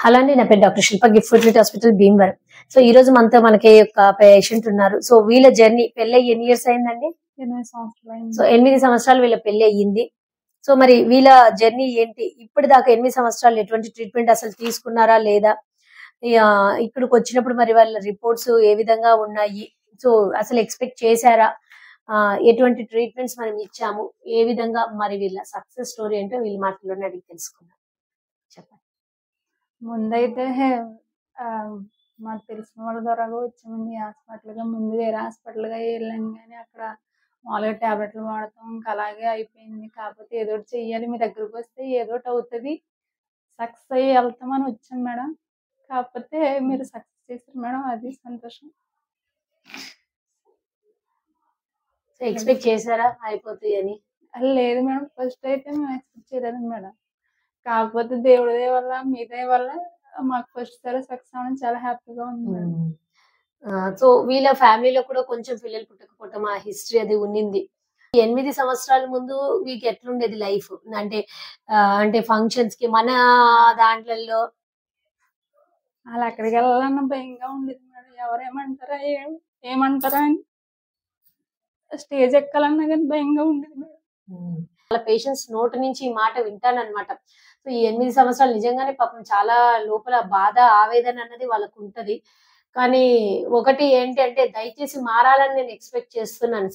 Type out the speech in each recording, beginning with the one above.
Hello అండి, నా పేరు doctor Shilpa, gift fertility hospital Bhimavaram. So ఈ రోజు మనతో మనకి ఒక పేషెంట్ ఉన్నారు. సో వీళ్ళ జర్నీ పెళ్ళి ఎన్ని ఇయర్స్ అయిందండి? 8 సంవత్సరాలు అయింది. సో 8 సంవత్సరాలు వీళ్ళ పెళ్లి అయ్యింది. సో మరి వీళ్ళ జర్నీ ఏంటి? ఇప్పటిదాకా 8 సంవత్సరాలు ఎటువంటి ట్రీట్మెంట్ అసలు తీసుకున్నారా లేదా? ఇక్కడికి వచ్చినప్పుడు మరి వాళ్ళ రిపోర్ట్స్ ఏ విధంగా ఉన్నాయి? సో అసలు ఎక్స్పెక్ట్ చేశారా? ఎటువంటి ట్రీట్మెంట్స్ మనం ఇచ్చాము, ఏ విధంగా మరి వీళ్ళ సక్సెస్ స్టోరీ ఏంటో వీళ్ళ మాటల్లోనే అడిగి తెలుసుకున్నాం. చెప్పండి. ముందైతే మాకు తెలిసిన వాళ్ళ ద్వారా వచ్చామండి హాస్పిటల్గా. ముందు వేరే హాస్పిటల్గా వెళ్ళాం, కానీ అక్కడ మామూలుగా ట్యాబ్లెట్లు వాడతాం, ఇంకా అలాగే అయిపోయింది. కాకపోతే ఏదో ఒకటి చెయ్యాలి, మీ దగ్గరకు వస్తే ఏదో ఒకటి అవుతుంది, సక్సెస్ అయ్యి వెళ్తామని వచ్చాం మేడం. కాకపోతే మీరు సక్సెస్ చేశారు మేడం, అది సంతోషం. ఎక్స్పెక్ట్ చేశారా అయిపోతాయి అని? అది లేదు మేడం, ఫస్ట్ అయితే మేము ఎక్స్పెక్ట్ చేయలేదు మేడం. కాకపోతే దేవుడి దయ వల్ల, మీ దయ వల్ల మాకు ఫస్ట్ సారి సక్సెస్ అవ్వడం చాలా హ్యాపీగా ఉంది మేడం. సో వీళ్ళ ఫ్యామిలీలో కూడా కొంచెం పిల్లలు పుట్టకపోవటం ఆ హిస్టరీ అది ఉన్నింది. 8 సంవత్సరాల ముందు మీకు ఎట్లుండేది లైఫ్? అంటే ఫంక్షన్స్ కి మన దాంట్లలో అలా అక్కడికి వెళ్ళాలన్న భయంగా ఉండేది మేడం. ఎవరేమంటారా ఏమంటారా అని స్టేజ్ ఎక్కాలన్నా కానీ భయంగా ఉండేది మేడం. వాళ్ళ పేషెంట్స్ నోటి నుంచి ఈ మాట వింటానన్నమాట. సో ఈ 8 సంవత్సరాలు నిజంగానే పాపం చాలా లోపల బాధ, ఆవేదన అన్నది వాళ్ళకు ఉంటది. కానీ ఒకటి ఏంటి అంటే దయచేసి మారాలని నేను ఎక్స్పెక్ట్ చేస్తున్నాను.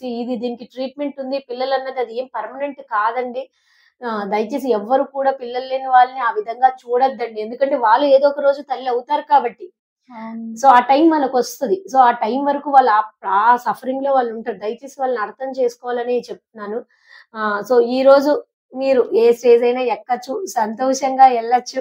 దీనికి ట్రీట్మెంట్ ఉంది. పిల్లలు అన్నది అది ఏం పర్మనెంట్ కాదండి. దయచేసి ఎవ్వరు కూడా పిల్లలు లేని వాళ్ళని ఆ విధంగా చూడొద్దండి. ఎందుకంటే వాళ్ళు ఏదో ఒక రోజు తల్లి అవుతారు కాబట్టి. సో ఆ టైం వాళ్ళకి వస్తుంది. సో ఆ టైం వరకు వాళ్ళు ఆ సఫరింగ్ లో వాళ్ళు ఉంటారు. దయచేసి వాళ్ళని అర్థం చేసుకోవాలని చెప్తున్నాను. సో ఈ రోజు మీరు ఏ స్టేజ్ అయినా ఎక్కచ్చు, సంతోషంగా వెళ్ళొచ్చు.